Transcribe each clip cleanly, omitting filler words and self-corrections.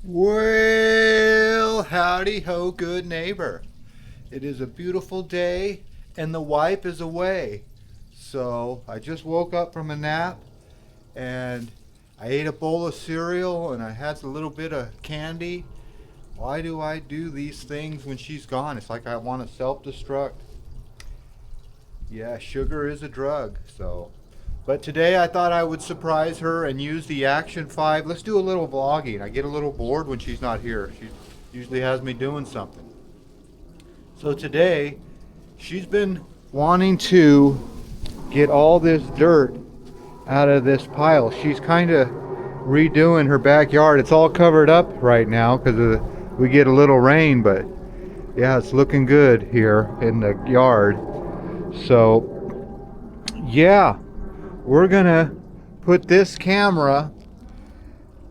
Well, howdy ho, good neighbor. It is a beautiful day and the wife is away. So I just woke up from a nap and I ate a bowl of cereal and I had a little bit of candy. Why do I do these things when she's gone? It's like I want to self destruct. Yeah, sugar is a drug, so. But today I thought I would surprise her and use the Action 5. Let's do a little vlogging. I get a little bored when she's not here. She usually has me doing something. So today, she's been wanting to get all this dirt out of this pile. She's kind of redoing her backyard. It's all covered up right now because we get a little rain, but yeah, it's looking good here in the yard. So yeah, we're gonna put this camera,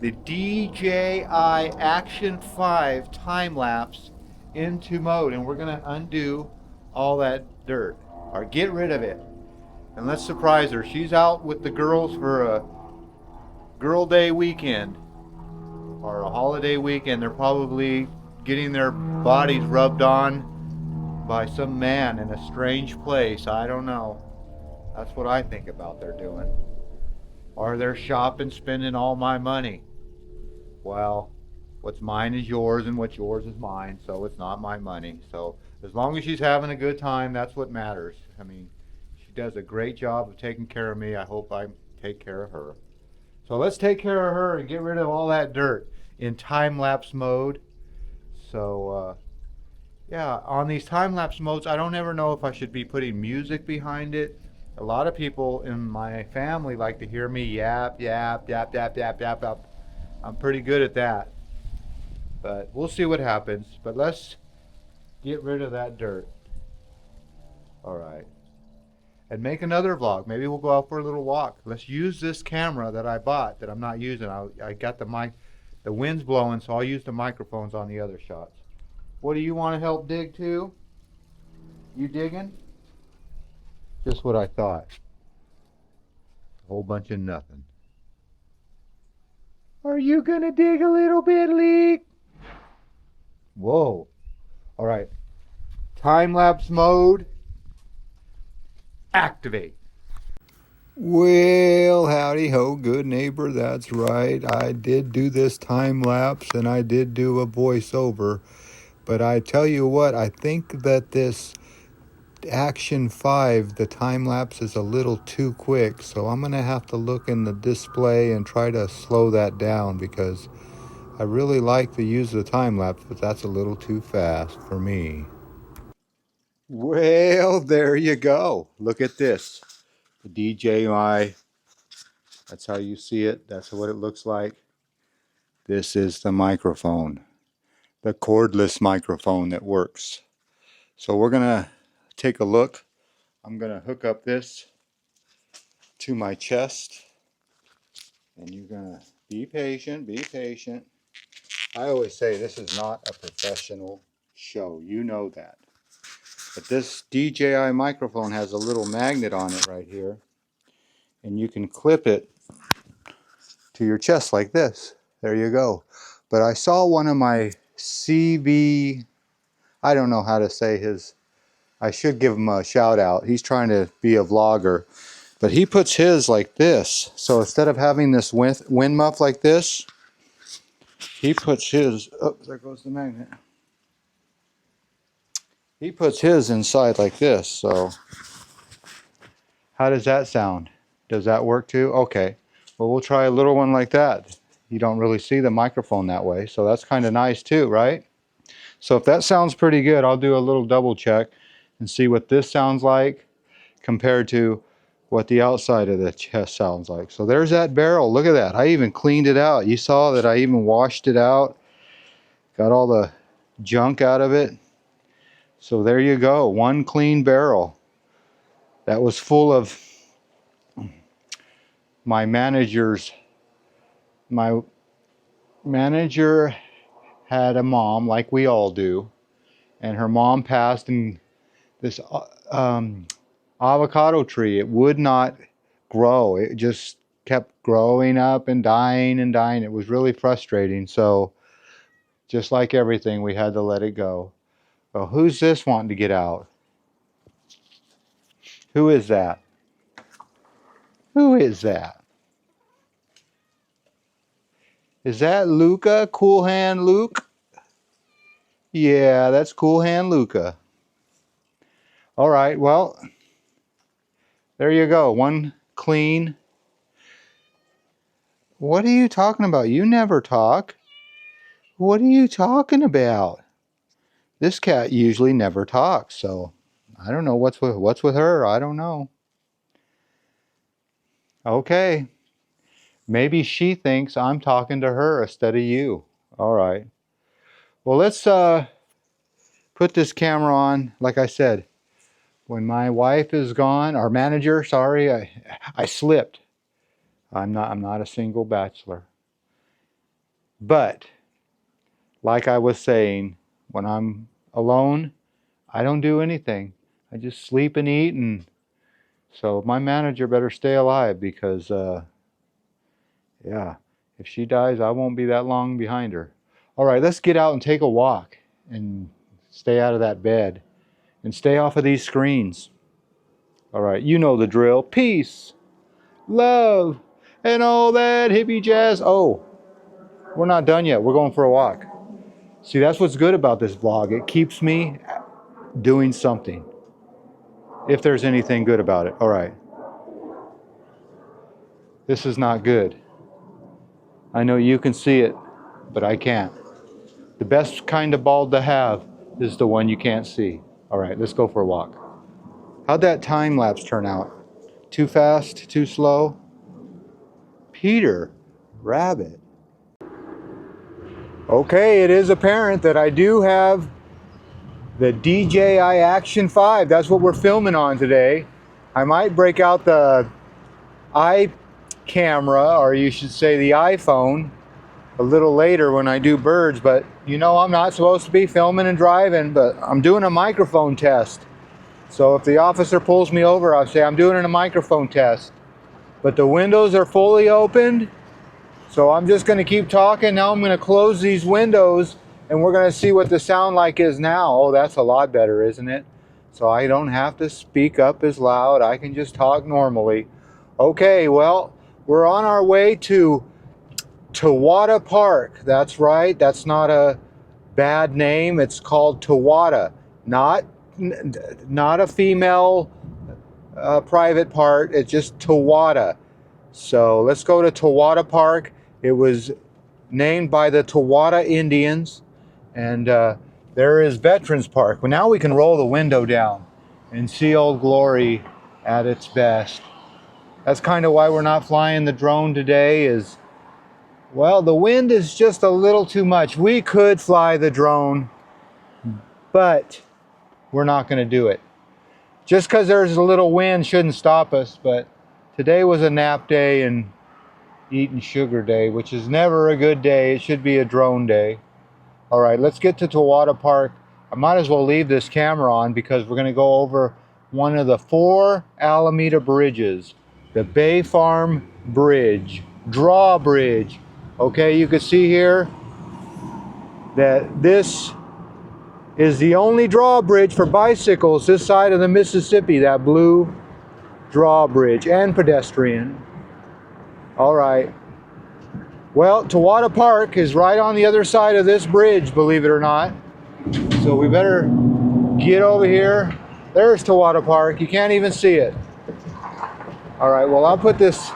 the DJI Action 5 time lapse, into mode, and we're gonna undo all that dirt or get rid of it. And let's surprise her. She's out with the girls for a girl day weekend or a holiday weekend. They're probably getting their bodies rubbed on by some man in a strange place. I don't know. That's what I think about they're doing. Or they're shopping, spending all my money. Well, what's mine is yours and what's yours is mine, so it's not my money. So as long as she's having a good time, that's what matters. I mean, she does a great job of taking care of me. I hope I take care of her. So let's take care of her and get rid of all that dirt in time-lapse mode. So yeah, on these time-lapse modes, I don't ever know if I should be putting music behind it. A lot of people in my family like to hear me yap, yap, yap, yap, yap, yap, yap. I'm pretty good at that. But we'll see what happens. But let's get rid of that dirt. All right. And make another vlog. Maybe we'll go out for a little walk. Let's use this camera that I bought that I'm not using. I got the mic, the wind's blowing, so I'll use the microphones on the other shots. What do you want to help dig too? You digging? Just what I thought. A whole bunch of nothing. Are you gonna dig a little bit, Leek? Whoa. All right. Time-lapse mode. Activate. Well, howdy ho, good neighbor. That's right. I did do this time lapse and I did do a voiceover. But I tell you what, I think that this Action 5, the time lapse is a little too quick. So I'm going to have to look in the display and try to slow that down because I really like to use the time lapse, but that's a little too fast for me. Well, there you go. Look at this. The DJI. That's how you see it. That's what it looks like. This is the microphone. The cordless microphone that works. So we're going to take a look. I'm going to hook up this to my chest. And you're going to be patient, be patient. I always say this is not a professional show. You know that. But this DJI microphone has a little magnet on it right here. And you can clip it to your chest like this. There you go. But I saw one of my CV, I don't know how to say his, I should give him a shout out. He's trying to be a vlogger. But he puts his like this. So instead of having this wind muff like this, he puts his, oh, there goes the magnet. He puts his inside like this. So how does that sound? Does that work too? Okay. Well, we'll try a little one like that. You don't really see the microphone that way. So that's kind of nice too, right? So if that sounds pretty good, I'll do a little double check and see what this sounds like compared to what the outside of the chest sounds like. So there's that barrel. Look at that. I even cleaned it out. You saw that I even washed it out. Got all the junk out of it. So there you go. One clean barrel. That was full of my manager had a mom, like we all do, and her mom passed, and this avocado tree, it would not grow. It just kept growing up and dying and dying. It was really frustrating. So Just like everything, we had to let it go. Well, who's this wanting to get out? Who is that? Who is that? Is that Luca? Cool Hand Luke? Yeah, that's Cool Hand Luca. All right, well, there you go. One clean. What are you talking about? You never talk. What are you talking about? This cat usually never talks, so I don't know what's with her. I don't know. Okay. Maybe she thinks I'm talking to her instead of you. All right. Well, let's put this camera on. Like I said, when my wife is gone, our manager, sorry, I slipped. I'm not a single bachelor. But like I was saying, when I'm alone, I don't do anything. I just sleep and eat, and so my manager better stay alive because yeah, if she dies, I won't be that long behind her. All right, let's get out and take a walk and stay out of that bed and stay off of these screens. All right, you know the drill. Peace, love, and all that hippie jazz. Oh, we're not done yet. We're going for a walk. See, that's what's good about this vlog. It keeps me doing something, if there's anything good about it. All right. This is not good. I know you can see it, but I can't. The best kind of bald to have is the one you can't see. All right, let's go for a walk. How'd that time lapse turn out? Too fast? Too slow? Peter Rabbit. Okay, it is apparent that I do have the DJI Action 5. That's what we're filming on today. I might break out the camera, or you should say the iPhone, a little later when I do birds, but you know I'm not supposed to be filming and driving, but I'm doing a microphone test. So if the officer pulls me over, I'll say I'm doing a microphone test. But the windows are fully opened, so I'm just going to keep talking. Now I'm going to close these windows and we're going to see what the sound like is now. Oh, that's a lot better, isn't it? So I don't have to speak up as loud. I can just talk normally. Okay, well, we're on our way to Tawada Park. That's right. That's not a bad name. It's called Tawada. Not a female private part. It's just Tawada. So let's go to Tawada Park. It was named by the Tawada Indians. And there is Veterans Park. Well, now we can roll the window down and see Old Glory at its best. That's kind of why we're not flying the drone today is, well, the wind is just a little too much. We could fly the drone, but we're not going to do it. Just because there's a little wind shouldn't stop us, but today was a nap day and eating sugar day, which is never a good day. It should be a drone day. All right, let's get to Tawada Park. I might as well leave this camera on because we're going to go over one of the 4 Alameda bridges. The Bay Farm Bridge, drawbridge. Okay, you can see here that this is the only drawbridge for bicycles this side of the Mississippi, that blue drawbridge, and pedestrian. All right. Well, Tawada Park is right on the other side of this bridge, believe it or not. So we better get over here. There's Tawada Park. You can't even see it. All right, well, I'll put this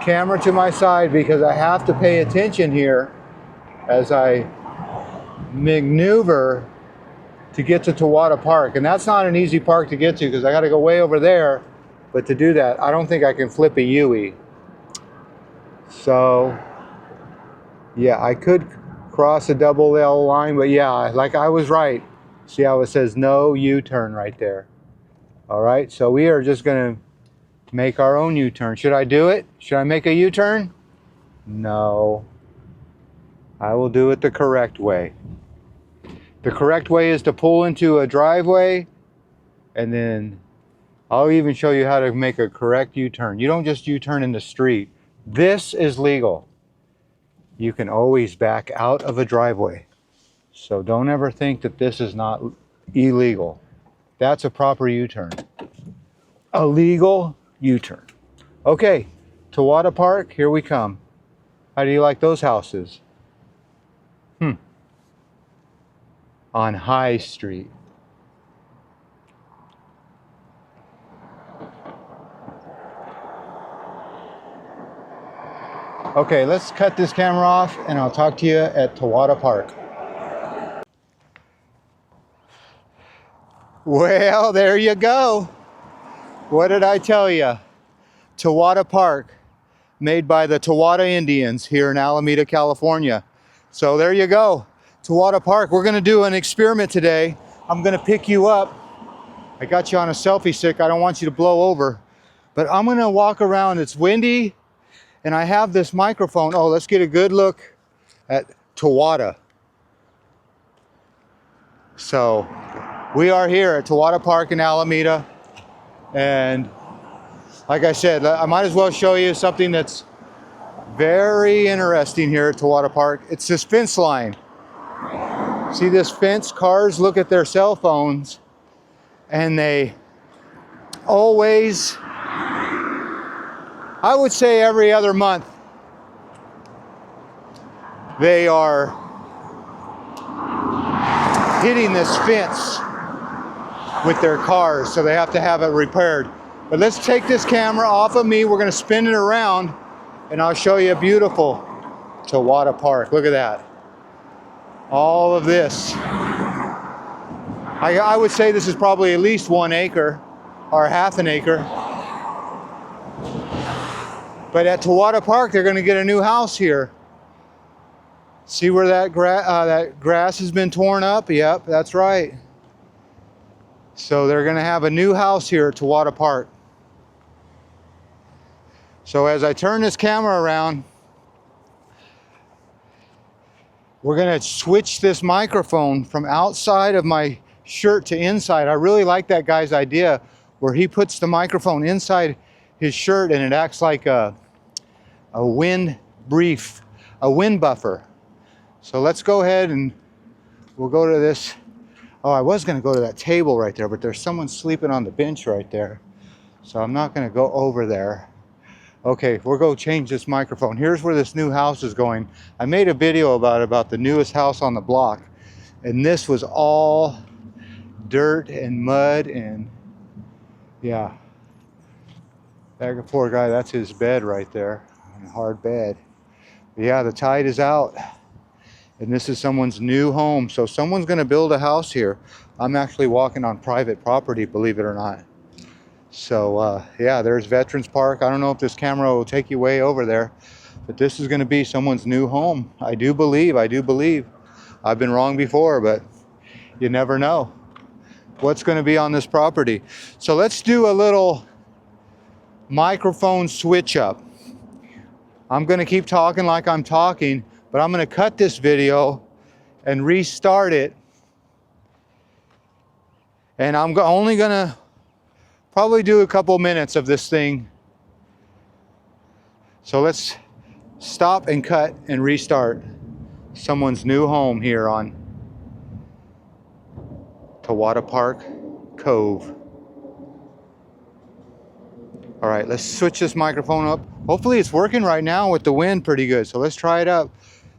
camera to my side because I have to pay attention here as I maneuver to get to Tawada Park. And that's not an easy park to get to because I got to go way over there. But to do that, I don't think I can flip a U-E. So, yeah, I could cross a double L line, but yeah, like I was right. See how it says no U-turn right there. All right, so we are just going to make our own U-turn. Should I do it? Should I make a U-turn? No. I will do it the correct way. The correct way is to pull into a driveway, and then I'll even show you how to make a correct U-turn. You don't just U-turn in the street. This is legal. You can always back out of a driveway. So don't ever think that this is not illegal. That's a proper U-turn. A legal U-turn. Okay, Tawada Park, here we come. How do you like those houses? On High Street. Okay, let's cut this camera off and I'll talk to you at Tawada Park. Well, there you go. What did I tell you? Tawada Park, made by the Tawada Indians here in Alameda, California. So there you go. Tawada Park. We're gonna do an experiment today. I'm gonna pick you up. I got you on a selfie stick. I don't want you to blow over, but I'm gonna walk around. It's windy and I have this microphone. Oh, let's get a good look at Tawada. So we are here at Tawada Park in Alameda. And like I said, I might as well show you something that's very interesting here at Tawada Park. It's this fence line. See this fence? Cars look at their cell phones and they always, I would say every other month, they are hitting this fence with their cars, so they have to have it repaired. But let's take this camera off of me. We're gonna spin it around and I'll show you a beautiful Tawada Park. Look at that. All of this. I would say this is probably at least 1 acre or half an acre. But at Tawada Park, they're gonna get a new house here. See where that grass has been torn up? Yep, that's right. So they're gonna have a new house here at Tawada Park. So as I turn this camera around, we're gonna switch this microphone from outside of my shirt to inside. I really like that guy's idea where he puts the microphone inside his shirt and it acts like a wind buffer. So let's go ahead and we'll go to this. Oh, I was gonna go to that table right there, but there's someone sleeping on the bench right there. So I'm not gonna go over there. Okay, we'll go change this microphone. Here's where this new house is going. I made a video about the newest house on the block. And this was all dirt and mud and yeah. That poor guy, that's his bed right there. A hard bed. But yeah, the tide is out. And this is someone's new home. So someone's gonna build a house here. I'm actually walking on private property, believe it or not. So yeah, there's Veterans Park. I don't know if this camera will take you way over there, but this is gonna be someone's new home. I do believe. I've been wrong before, but you never know what's gonna be on this property. So let's do a little microphone switch up. I'm gonna keep talking like I'm talking, but I'm gonna cut this video and restart it. And I'm only gonna probably do a couple minutes of this thing. So let's stop and cut and restart someone's new home here on Tawada Park Cove. All right, let's switch this microphone up. Hopefully it's working right now with the wind pretty good. So let's try it up.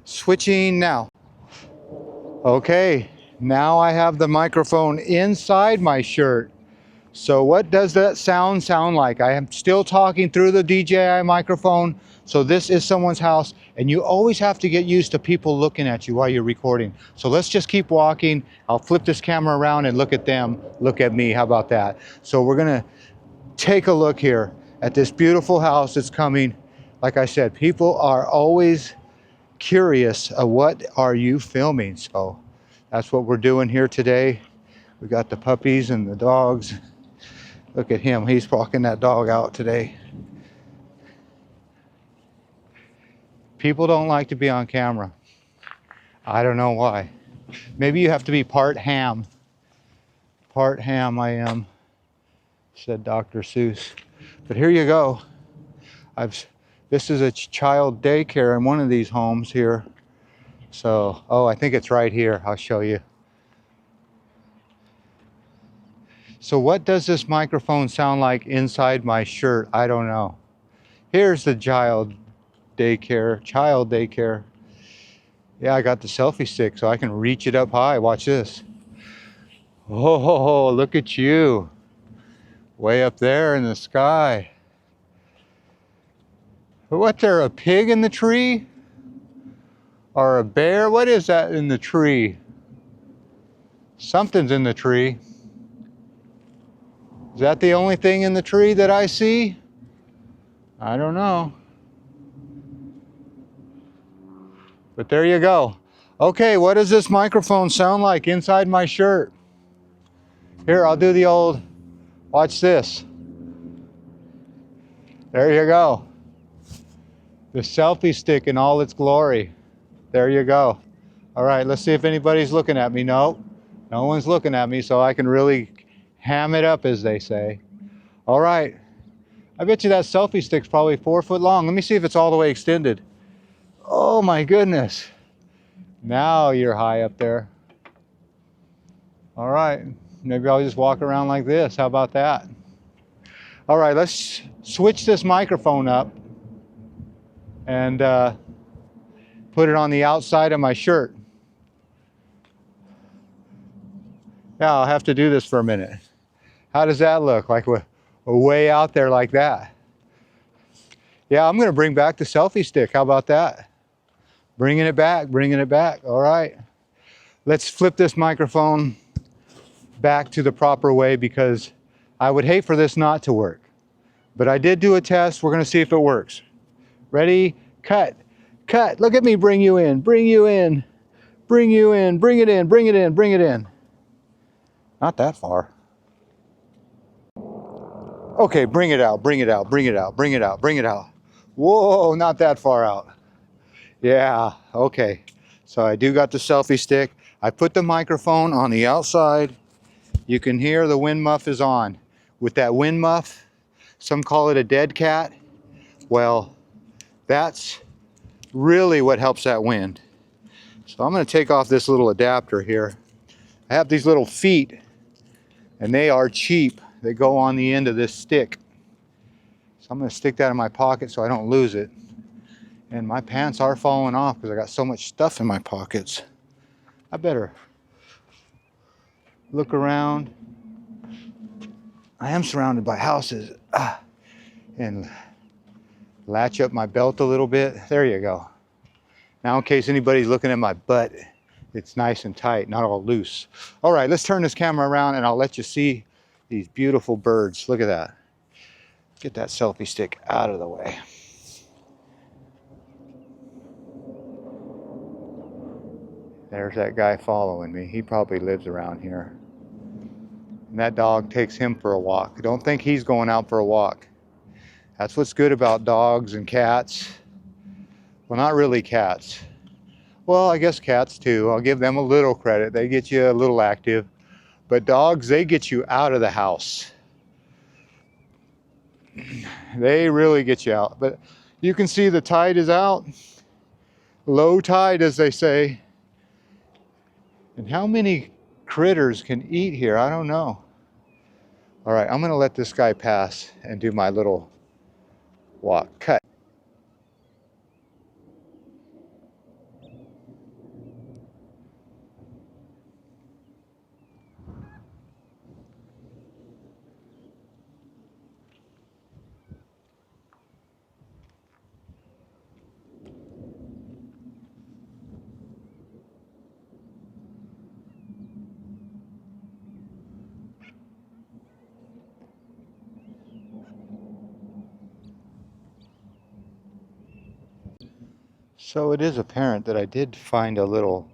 Switching now. Okay, now I have the microphone inside my shirt. So what does that sound like? I am still talking through the DJI microphone. So this is someone's house and you always have to get used to people looking at you while you're recording. So let's just keep walking. I'll flip this camera around and look at them, look at me. How about that? So we're gonna take a look here at this beautiful house that's coming. Like I said, people are always curious of what are you filming? So that's what we're doing here today. We got the puppies and the dogs. Look at him, he's walking that dog out today. People don't like to be on camera. I don't know why. Maybe you have to be part ham. Part ham I am, said Dr. Seuss. But here you go. This is a child daycare in one of these homes here. So, oh, I think it's right here. I'll show you. So what does this microphone sound like inside my shirt? I don't know. Here's the child daycare. Yeah, I got the selfie stick so I can reach it up high. Watch this. Oh, look at you. Way up there in the sky. What's there, a pig in the tree? Or a bear? What is that in the tree? Something's in the tree. Is that the only thing in the tree that I see? I don't know. But there you go. Okay, what does this microphone sound like inside my shirt? Here, I'll do the old, watch this. There you go. The selfie stick in all its glory. There you go. All right, let's see if anybody's looking at me. No, no one's looking at me, so I can really ham it up, as they say. All right, I bet you that selfie stick's probably 4 foot long. Let me see if it's all the way extended. Oh my goodness. Now you're high up there. All right, maybe I'll just walk around like this. How about that? All right, let's switch this microphone up and put it on the outside of my shirt. Yeah, I'll have to do this for a minute. How does that look? Like we're way out there like that. Yeah, I'm gonna bring back the selfie stick. How about that? Bringing it back, bringing it back. All right. Let's flip this microphone back to the proper way because I would hate for this not to work. But I did do a test. We're gonna see if it works. Ready? Cut. Cut. Look at me bring you in. Bring you in. Bring you in. Bring it in. Bring it in. Bring it in. Not that far. Okay, bring it out. Bring it out. Bring it out. Bring it out. Bring it out. Whoa, not that far out. Yeah, okay. So I do got the selfie stick. I put the microphone on the outside. You can hear the wind muff is on. With that wind muff, some call it a dead cat. Well, that's really what helps that wind. So I'm going to take off this little adapter here. I have these little feet, and they are cheap. They go on the end of this stick. So I'm going to stick that in my pocket so I don't lose it. And my pants are falling off because I got so much stuff in my pockets. I better look around. I am surrounded by houses. And latch up my belt a little bit. There you go. Now in case anybody's looking at my butt, it's nice and tight, not all loose. All right, let's turn this camera around and I'll let you see these beautiful birds. Look at that. Get that selfie stick out of the way. There's that guy following me. He probably lives around here. And that dog takes him for a walk. Don't think he's going out for a walk. That's what's good about dogs and cats. Well, not really cats. Well, I guess cats too. I'll give them a little credit. They get you a little active. But dogs, they get you out of the house. They really get you out. But you can see the tide is out. Low tide, as they say. And how many critters can eat here? I don't know. All right, I'm going to let this guy pass and do my little walk. Cut. So it is apparent that I did find a little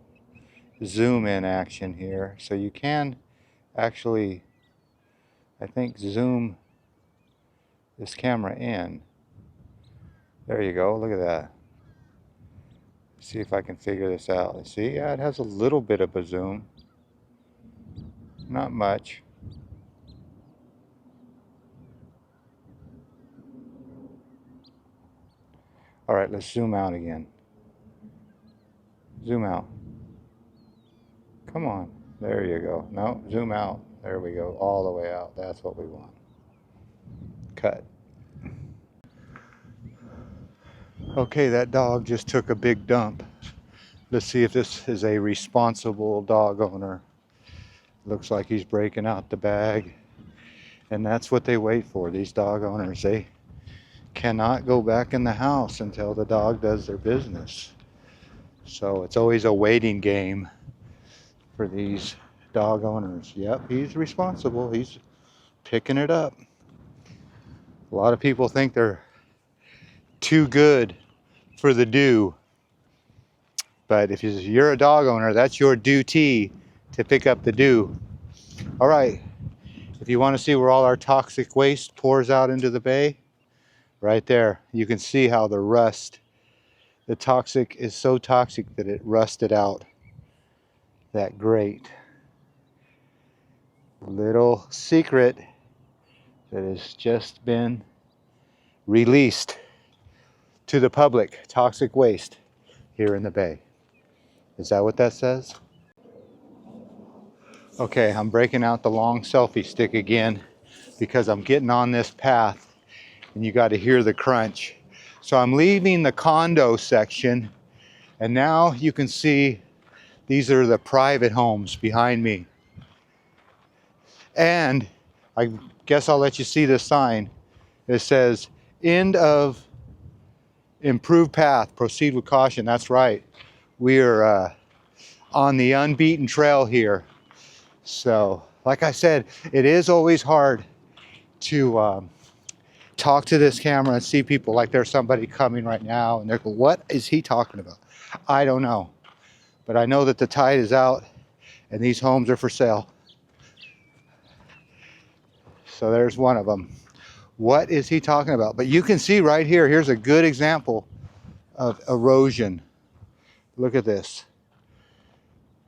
zoom in action here. So you can actually, I think, zoom this camera in. There you go, look at that. See if I can figure this out. See, yeah, it has a little bit of a zoom. Not much. All right, let's zoom out again. Zoom out. Come on. There you go. No, zoom out. There we go. All the way out. That's what we want. Cut. Okay, that dog just took a big dump. Let's see if this is a responsible dog owner. Looks like he's breaking out the bag. And that's what they wait for, these dog owners. They cannot go back in the house until the dog does their business. So it's always a waiting game for these dog owners. Yep, he's responsible. He's picking it up. A lot of people think they're too good for the do. But if you're a dog owner, that's your duty to pick up the do. All right, if you want to see where all our toxic waste pours out into the bay, right there, you can see how the rust, the toxic is so toxic that it rusted out that grate. Little secret that has just been released to the public, toxic waste here in the bay. Is that what that says? Okay, I'm breaking out the long selfie stick again because I'm getting on this path and you got to hear the crunch. So I'm leaving the condo section and now you can see these are the private homes behind me. And I guess I'll let you see this sign. It says, end of improved path, proceed with caution. That's right. We are on the unbeaten trail here. So, like I said, it is always hard to talk to this camera and see people like there's somebody coming right now and they're going, what is he talking about? I don't know. But I know that the tide is out and these homes are for sale. So there's one of them. What is he talking about? But you can see right here, here's a good example of erosion. Look at this.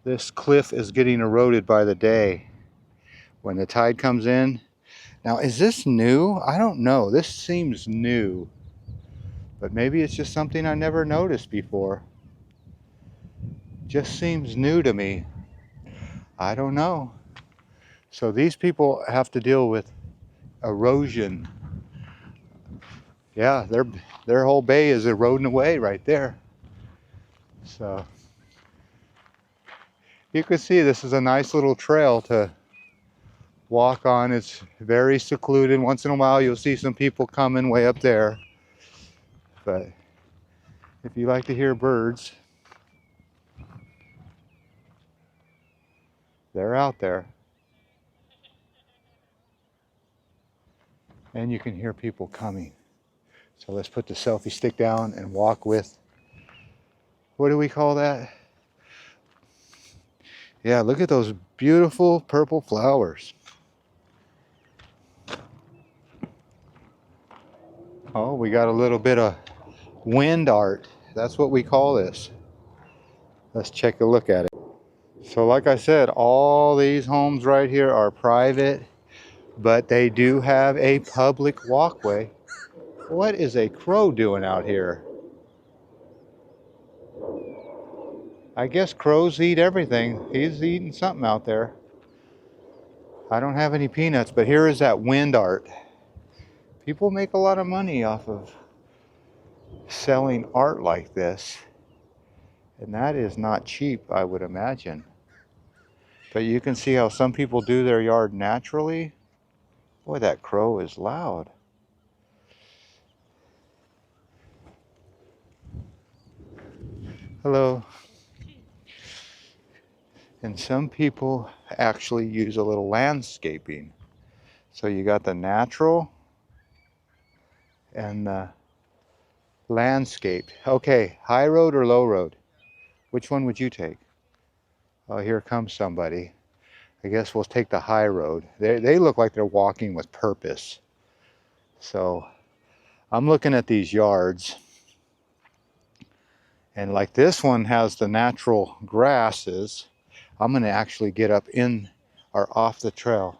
This cliff is getting eroded by the day when the tide comes in. Now, is this new? I don't know. This seems new, but maybe it's just something I never noticed before. Just seems new to me. I don't know. So these people have to deal with erosion. Yeah, their whole bay is eroding away right there. So you can see this is a nice little trail to walk on. It's very secluded. Once in a while you'll see some people coming way up there. But if you like to hear birds, they're out there. And you can hear people coming. So let's put the selfie stick down and walk with, what do we call that? Yeah, look at those beautiful purple flowers. Oh, we got a little bit of wind art. That's what we call this. Let's check a look at it. So like I said, all these homes right here are private, but they do have a public walkway. What is a crow doing out here? I guess crows eat everything. He's eating something out there. I don't have any peanuts, but here is that wind art. People make a lot of money off of selling art like this. And that is not cheap, I would imagine. But you can see how some people do their yard naturally. Boy, that crow is loud. Hello. And some people actually use a little landscaping. So you got the natural and the landscape. Okay, high road or low road? Which one would you take? Oh, here comes somebody. I guess we'll take the high road. They look like they're walking with purpose. So I'm looking at these yards. And like this one has the natural grasses. I'm going to actually get up in or off the trail.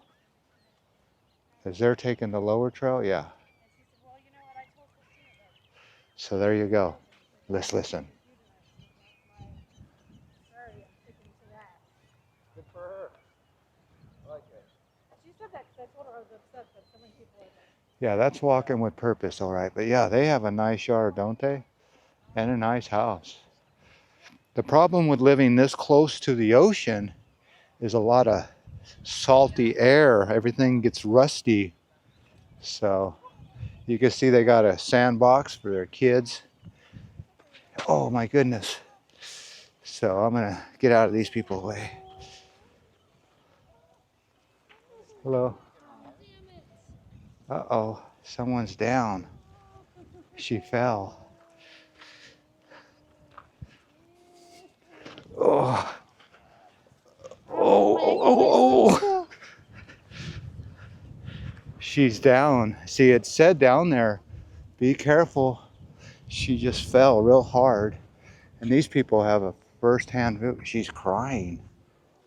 Is they're taking the lower trail? Yeah. So there you go. Let's listen. Good for her. I like it. She said that because I told her I was upset that so many people are there. Yeah, that's walking with purpose, all right. But yeah, they have a nice yard, don't they? And a nice house. The problem with living this close to the ocean is a lot of salty air. Everything gets rusty. So you can see they got a sandbox for their kids. Oh my goodness. So I'm gonna get out of these people's way. Hello. Uh-oh, someone's down. She fell. Oh. Oh, oh, oh. She's down. See, it said down there, be careful. She just fell real hard. And these people have a first-hand view. She's crying.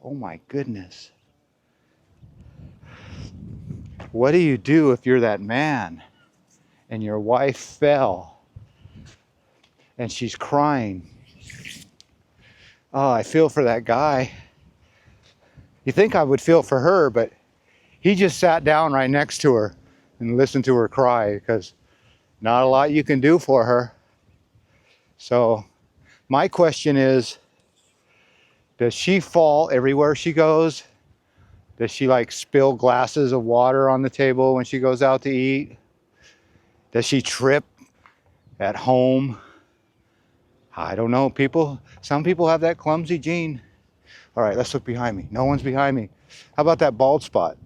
Oh my goodness. What do you do if you're that man and your wife fell and she's crying? Oh, I feel for that guy. You think I would feel for her, but he just sat down right next to her and listened to her cry because not a lot you can do for her. So my question is, does she fall everywhere she goes? Does she like spill glasses of water on the table when she goes out to eat? Does she trip at home? I don't know, people. Some people have that clumsy gene. All right, let's look behind me. No one's behind me. How about that bald spot?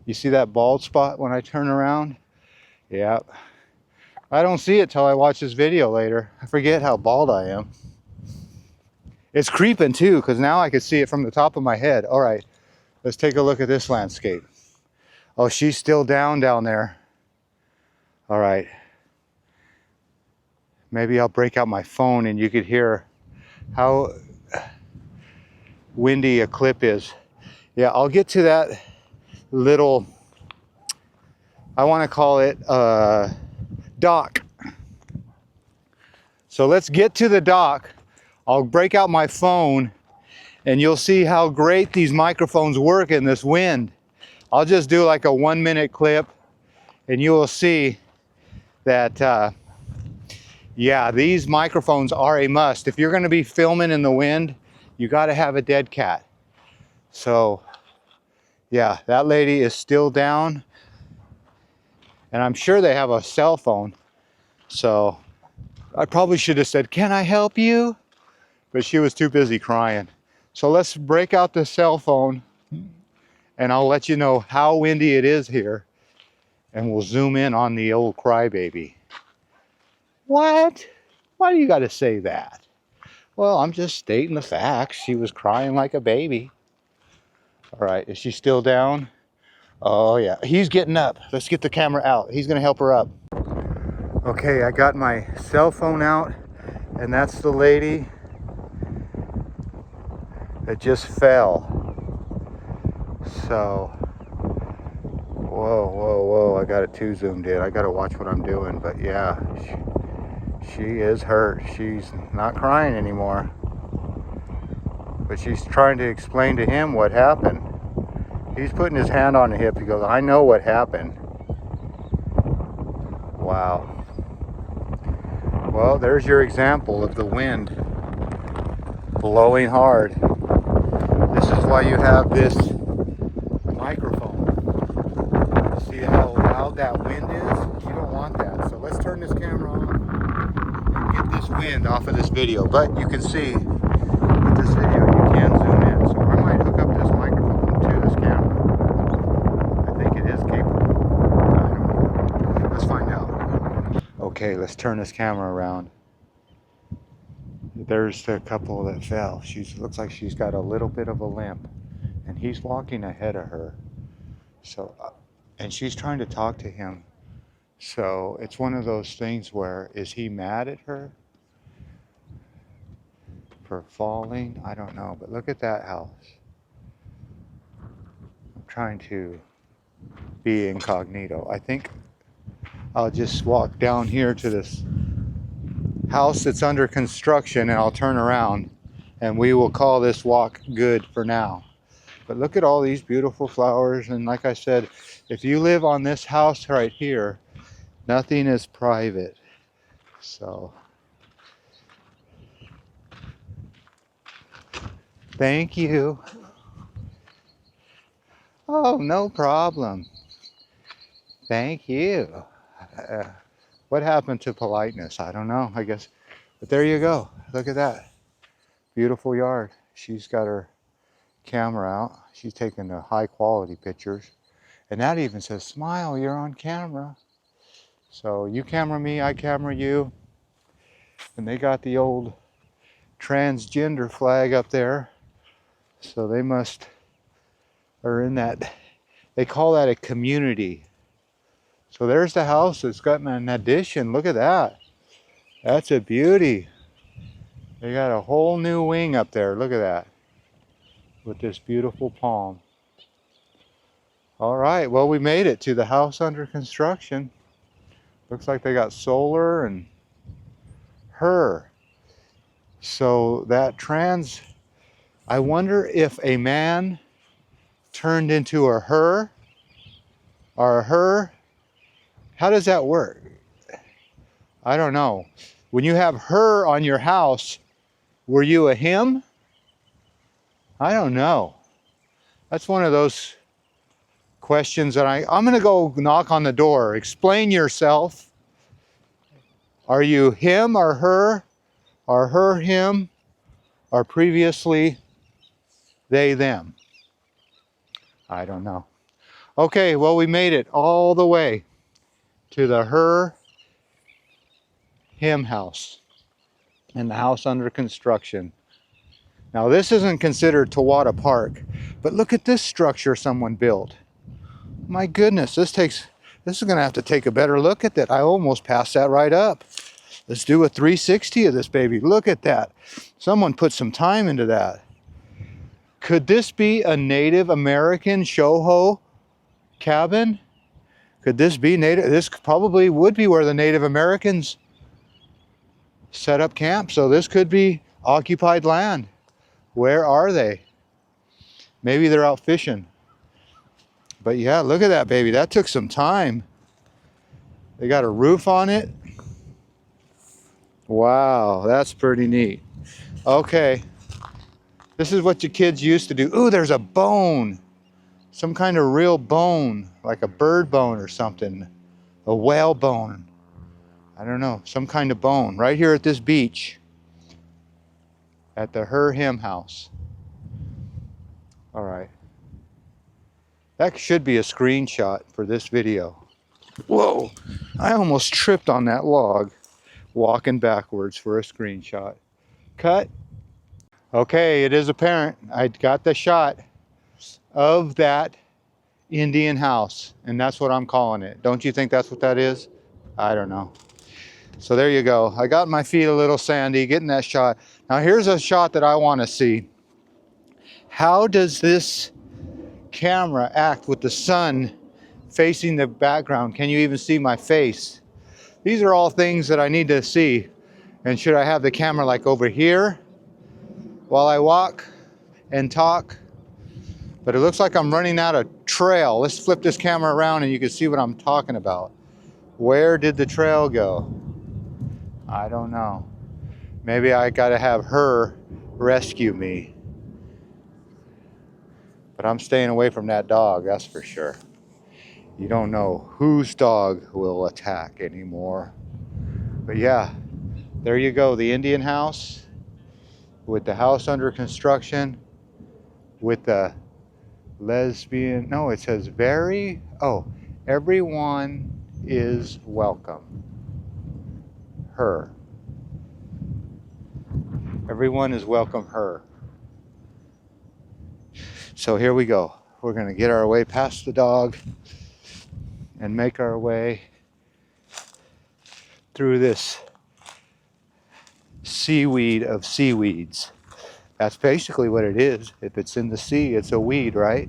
You see that bald spot when I turn around? Yeah. I don't see it till I watch this video later. I forget how bald I am. It's creeping too, because now I can see it from the top of my head. All right, let's take a look at this landscape. Oh, she's still down there. All right. Maybe I'll break out my phone and you could hear how windy a clip is. Yeah, I'll get to that little, I want to call it dock. So let's get to the dock. I'll break out my phone and you'll see how great these microphones work in this wind. I'll just do like a 1-minute clip and you will see that yeah, these microphones are a must. If you're going to be filming in the wind, you got to have a dead cat. So yeah, that lady is still down and I'm sure they have a cell phone. So I probably should have said, can I help you? But she was too busy crying. So let's break out the cell phone and I'll let you know how windy it is here. And we'll zoom in on the old crybaby. What? Why do you got to say that? Well, I'm just stating the facts. She was crying like a baby. All right, is she still down? Oh yeah, he's getting up. Let's get the camera out. He's gonna help her up. Okay, I got my cell phone out and that's the lady that just fell. So, whoa, I got it too zoomed in. I gotta watch what I'm doing, but yeah, she is hurt. She's not crying anymore. But she's trying to explain to him what happened. He's putting his hand on the hip. He goes, I know what happened. Wow. Well, there's your example of the wind blowing hard. This is why you have this microphone. See how loud that wind is? You don't want that. So let's turn this camera on and get this wind off of this video. But you can see with this video you can zoom in. So I might hook up this microphone to this camera. I think it is capable. I don't know. Let's find out. Okay, let's turn this camera around. There's the couple that fell. Looks like she's got a little bit of a limp. And he's walking ahead of her. So, and she's trying to talk to him. So it's one of those things where, is he mad at her for falling? I don't know, but look at that house. I'm trying to be incognito. I think I'll just walk down here to this house that's under construction and I'll turn around and we will call this walk good for now. But look at all these beautiful flowers. And like I said, if you live on this house right here, nothing is private. So, thank you. Oh, no problem. Thank you. Uh, what happened to politeness? I don't know, I guess. But there you go. Look at that. Beautiful yard. She's got her camera out. She's taking the high quality pictures. And that even says, smile, you're on camera. So you camera me, I camera you. And they got the old transgender flag up there. So they are in that, they call that a community. So there's the house. It's got an addition. Look at that. That's a beauty. They got a whole new wing up there. Look at that. With this beautiful palm. All right, well, we made it to the house under construction. Looks like they got solar and her. So that I wonder if a man turned into a her or a her. How does that work? I don't know. When you have her on your house, were you a him? I don't know. That's one of those questions that I'm going to go knock on the door. Explain yourself. Are you him or her? Or her, him? Or previously they, them? I don't know. Okay, well, we made it all the way to the her, him house and the house under construction. Now, this isn't considered Tawada Park, but look at this structure someone built. My goodness, this is going to have to take a better look at that. I almost passed that right up. Let's do a 360 of this baby. Look at that. Someone put some time into that. Could this be a Native American shoho cabin? Could this be native? This probably would be where the Native Americans set up camp. So this could be occupied land. Where are they? Maybe they're out fishing. But yeah, look at that baby. That took some time. They got a roof on it. Wow, that's pretty neat. Okay. This is what your kids used to do. Ooh, there's a bone. Some kind of real bone, like a bird bone or something. A whale bone. I don't know, some kind of bone. Right here at this beach. At the her, him house. All right. That should be a screenshot for this video. Whoa, I almost tripped on that log walking backwards for a screenshot. Cut. Okay, it is apparent. I got the shot of that Indian house, and that's what I'm calling it. Don't you think that's what that is? I don't know. So there you go. I got my feet a little sandy getting that shot. Now here's a shot that I want to see. How does this camera act with the sun facing the background? Can you even see my face? These are all things that I need to see. And should I have the camera like over here while I walk and talk? But it looks like I'm running out of trail. Let's flip this camera around and you can see what I'm talking about. Where did the trail go? I don't know. Maybe I gotta have her rescue me. But I'm staying away from that dog, that's for sure. You don't know whose dog will attack anymore. But yeah, there you go. The Indian house with the house under construction with the lesbian, no, it says everyone is welcome. Her. Everyone is welcome her. So here we go. We're going to get our way past the dog and make our way through this seaweed of seaweeds. That's basically what it is. If it's in the sea, it's a weed, right?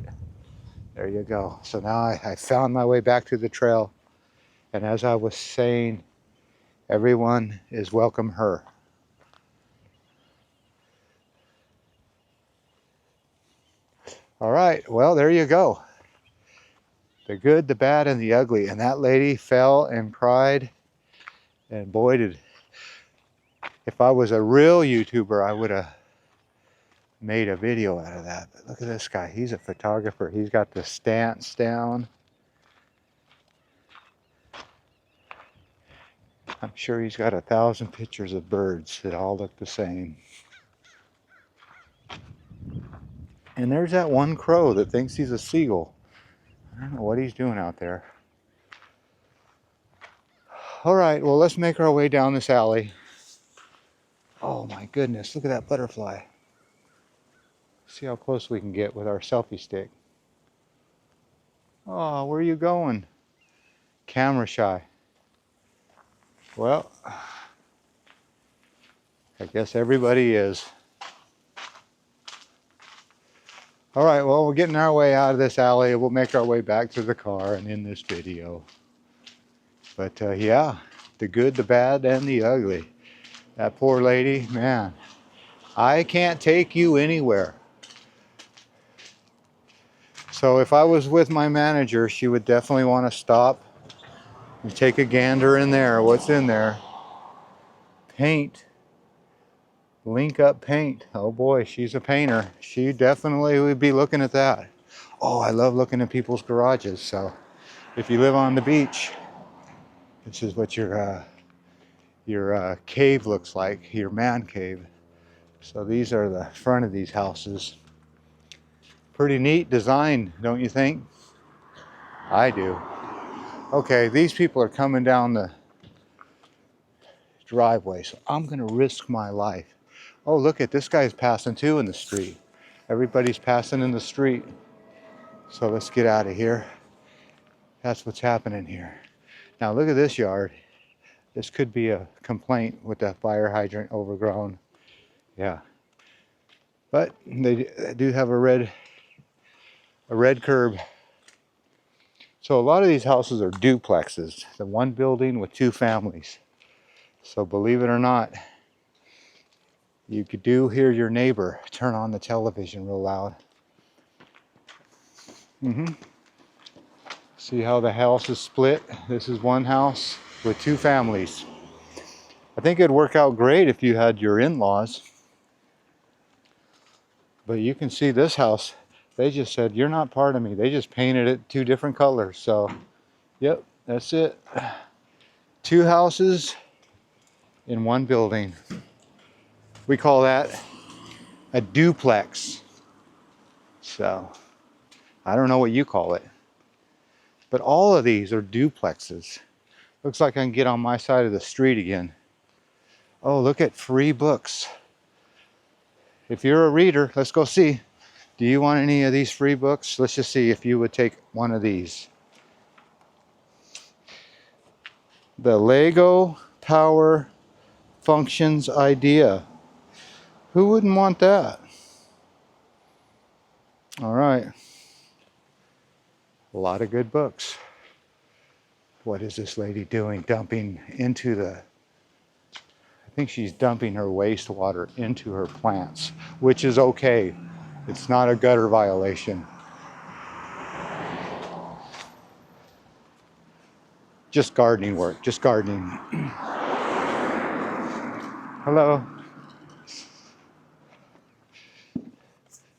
There you go. So now I found my way back to the trail. And as I was saying, everyone is welcome her. All right, well, there you go. The good, the bad, and the ugly. And that lady fell and cried. And boy, if I was a real YouTuber, I would have made a video out of that. But look at this guy. He's a photographer. He's got the stance down. I'm sure he's got 1,000 pictures of birds that all look the same. And there's that one crow that thinks he's a seagull. I don't know what he's doing out there. All right, well, let's make our way down this alley. Oh my goodness, look at that butterfly. See how close we can get with our selfie stick. Oh, where are you going? Camera shy. Well, I guess everybody is. All right, well, we're getting our way out of this alley. We'll make our way back to the car and in this video. But yeah, the good, the bad, and the ugly. That poor lady, man, I can't take you anywhere. So if I was with my manager, she would definitely want to stop and take a gander in there. What's in there? Paint. Link up paint. Oh boy, she's a painter. She definitely would be looking at that. Oh, I love looking at people's garages. So if you live on the beach, this is what your cave looks like, your man cave. So these are the front of these houses. Pretty neat design, don't you think? I do. Okay, these people are coming down the driveway, so I'm gonna risk my life. Oh, look at this guy's passing too in the street. Everybody's passing in the street. So let's get out of here. That's what's happening here. Now look at this yard. This could be a complaint with that fire hydrant overgrown. Yeah. But they do have a red curb. So a lot of these houses are duplexes. The one building with 2 families. So believe it or not, you could hear your neighbor turn on the television real loud. See how the house is split? This is one house with 2 families. I think it'd work out great if you had your in-laws. But you can see this house, they just said, you're not part of me. They just painted it 2 different colors. So, yep, that's it. 2 houses in one building. We call that a duplex. So, I don't know what you call it. But all of these are duplexes. Looks like I can get on my side of the street again. Oh, look at free books. If you're a reader, let's go see. Do you want any of these free books? Let's just see if you would take one of these. The Lego Power Functions Idea. Who wouldn't want that? All right. A lot of good books. What is this lady doing? Dumping into the... I think she's dumping her wastewater into her plants, which is okay. It's not a gutter violation. Just gardening work, just gardening. Hello.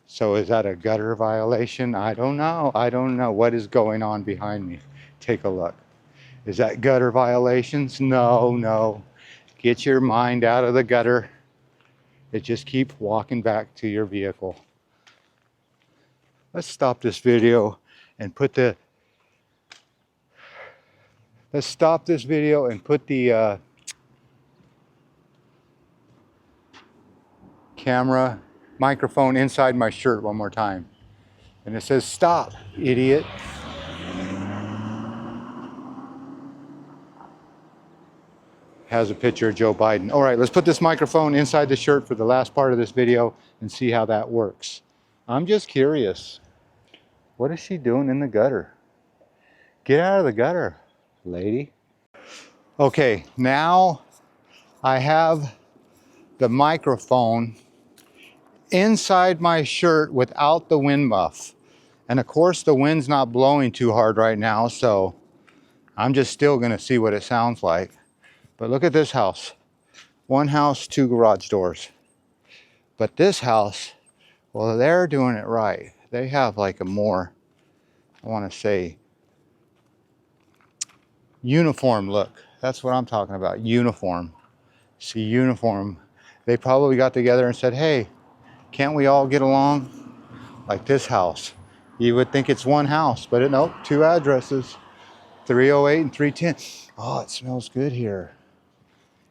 So is that a gutter violation? I don't know. I don't know what is going on behind me. Take a look. Is that gutter violations? No, no. Get your mind out of the gutter. It just keep walking back to your vehicle. Let's stop this video and put the... Let's stop this video and put the camera microphone inside my shirt one more time. And it says, stop, idiot. Has a picture of Joe Biden. All right, let's put this microphone inside the shirt for the last part of this video and see how that works. I'm just curious. What is she doing in the gutter? Get out of the gutter, lady. Okay, now I have the microphone inside my shirt without the wind muff. And of course the wind's not blowing too hard right now, so I'm just still gonna see what it sounds like. But look at this house. One house, two garage doors. But this house, well, they're doing it right. They have like a more, I wanna say, uniform look. That's what I'm talking about, uniform. See, uniform. They probably got together and said, hey, can't we all get along? Like this house. You would think it's one house, but nope, two addresses, 308 and 310. Oh, it smells good here.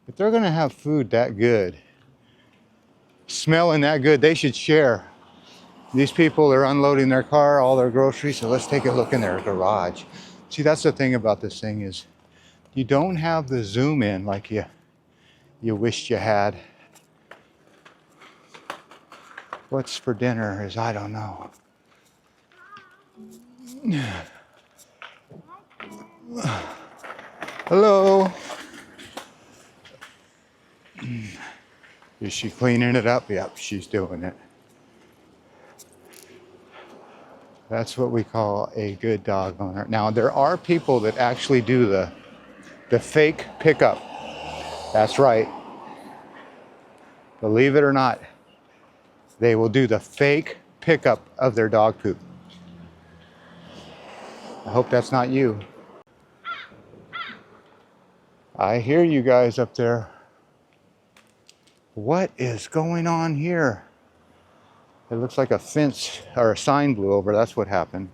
If they're gonna have food that good, smelling that good, they should share. These people are unloading their car, all their groceries, so let's take a look in their garage. See, that's the thing about this thing is you don't have the zoom in like you wished you had. What's for dinner is I don't know. Hello. Is she cleaning it up? Yep, she's doing it. That's what we call a good dog owner. Now, there are people that actually do the fake pickup. That's right. Believe it or not, they will do the fake pickup of their dog poop. I hope that's not you. I hear you guys up there. What is going on here? It looks like a fence or a sign blew over. That's what happened.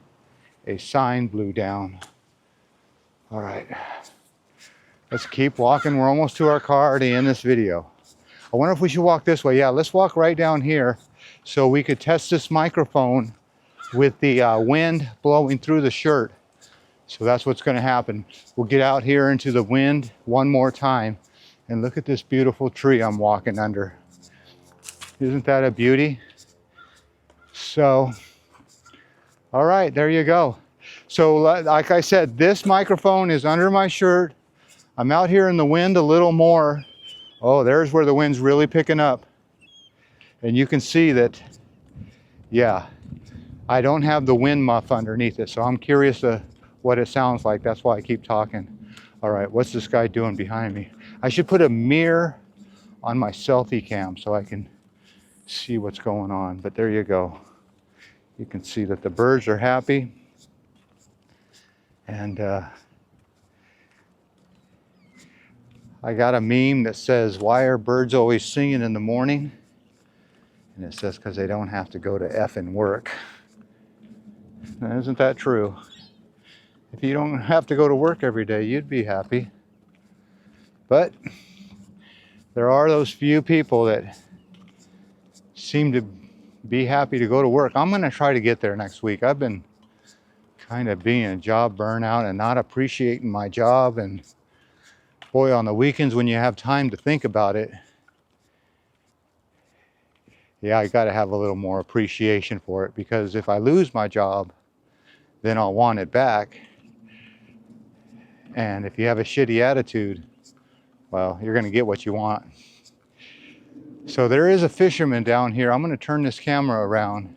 A sign blew down. All right. Let's keep walking. We're almost to our car to end this video. I wonder if we should walk this way. Yeah, let's walk right down here so we could test this microphone with the wind blowing through the shirt. So that's what's going to happen. We'll get out here into the wind one more time and look at this beautiful tree I'm walking under. Isn't that a beauty? So, all right, there you go. So like I said, this microphone is under my shirt. I'm out here in the wind a little more. Oh, there's where the wind's really picking up. And you can see that, yeah, I don't have the wind muff underneath it. So I'm curious what it sounds like. That's why I keep talking. All right, what's this guy doing behind me? I should put a mirror on my selfie cam so I can see what's going on. But there you go. You can see that the birds are happy. And I got a meme that says, why are birds always singing in the morning? And it says, because they don't have to go to effing work. Now, isn't that true? If you don't have to go to work every day, you'd be happy. But there are those few people that seem to be happy to go to work. I'm going to try to get there next week. I've been kind of being a job burnout and not appreciating my job. And boy, on the weekends when you have time to think about it, yeah, I got to have a little more appreciation for it, because if I lose my job, then I'll want it back. And if you have a shitty attitude, well, you're going to get what you want. So there is a fisherman down here. I'm going to turn this camera around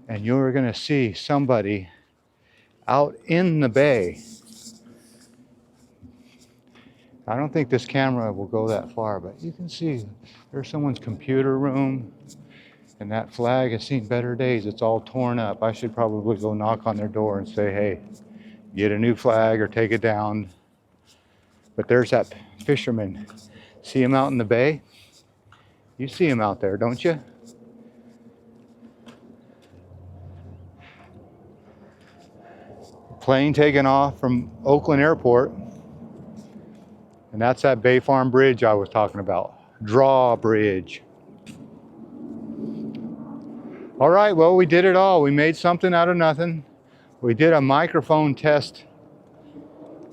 and you're going to see somebody out in the bay. I don't think this camera will go that far, but you can see there's someone's computer room, and that flag has seen better days. It's all torn up. I should probably go knock on their door and say, hey, get a new flag or take it down. But there's that fisherman. See him out in the bay? You see him out there, don't you? Plane taking off from Oakland Airport. And that's that Bay Farm Bridge I was talking about. Drawbridge. All right, well, we did it all. We made something out of nothing. We did a microphone test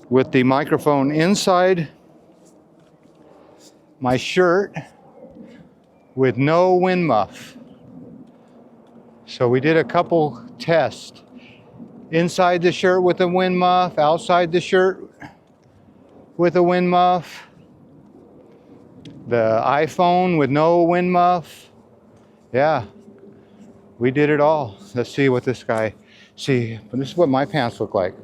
with the microphone inside my shirt with no wind muff. So we did a couple tests. Inside the shirt with a wind muff, outside the shirt with a wind muff, the iPhone with no wind muff, Yeah, we did it all. Let's see what this guy, see, this is what my pants look like.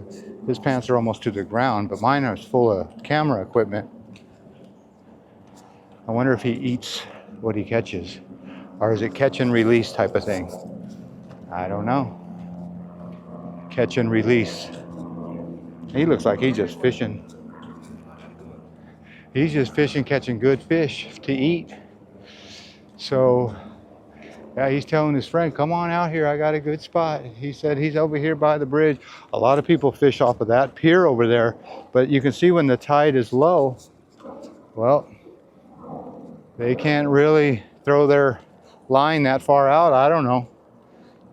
His pants are almost to the ground, but mine are full of camera equipment. I wonder if he eats what he catches, or is it catch and release type of thing? I don't know. Catch and release. He looks like he's just fishing. He's just fishing, catching good fish to eat. So, yeah, he's telling his friend, come on out here, I got a good spot. He said he's over here by the bridge. A lot of people fish off of that pier over there, but you can see when the tide is low, well, they can't really throw their line that far out. I don't know.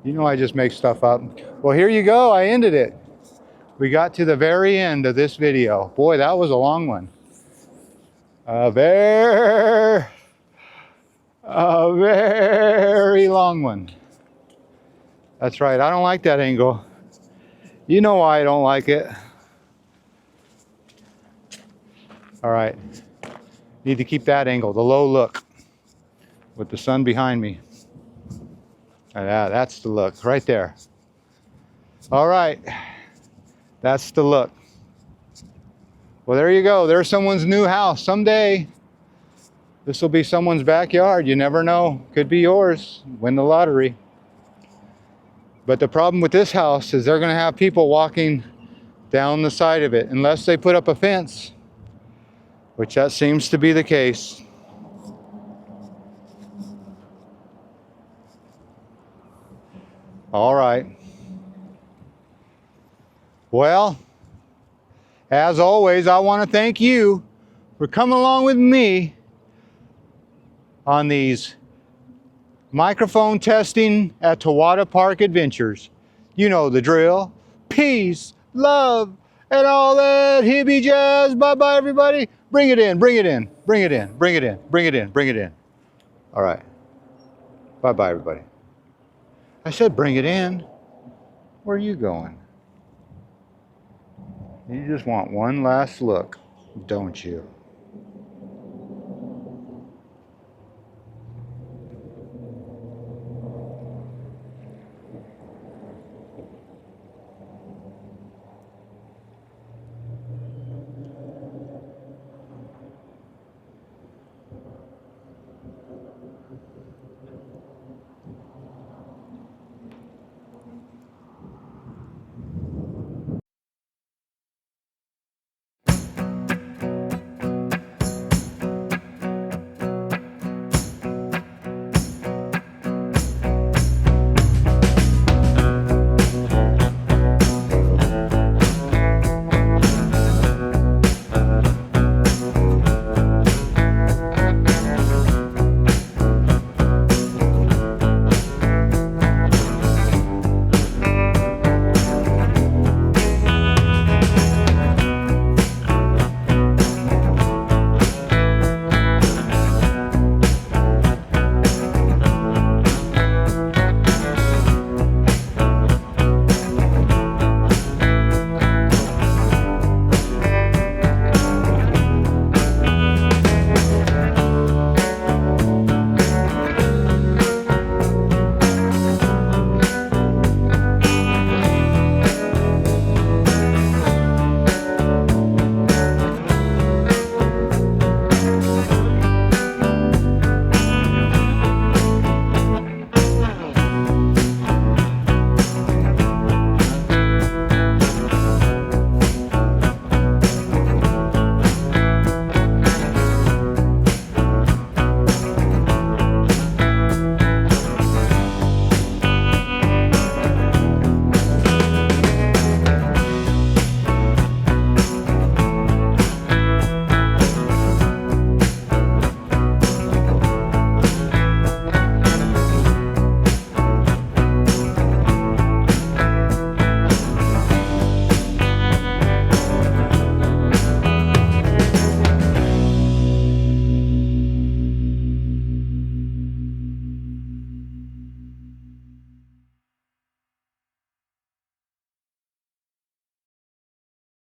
You know, I just make stuff up. Well, here you go. I ended it. We got to the very end of this video. Boy, that was a long one. A very long one. That's right. I don't like that angle. You know why I don't like it. All right. Need to keep that angle, the low look, with the sun behind me. Yeah, that's the look right there. All right. That's the look. Well, there you go. There's someone's new house. Someday, this will be someone's backyard. You never know. Could be yours. Win the lottery. But the problem with this house is they're going to have people walking down the side of it unless they put up a fence, which that seems to be the case. All right. Well, as always, I want to thank you for coming along with me on these microphone testing at Tawada Park adventures. You know the drill. Peace, love, and all that hippie jazz. Bye-bye, everybody. Bring it in, bring it in, bring it in, bring it in, bring it in, bring it in. All right. Bye-bye, everybody. I said bring it in. Where are you going? You just want one last look, don't you?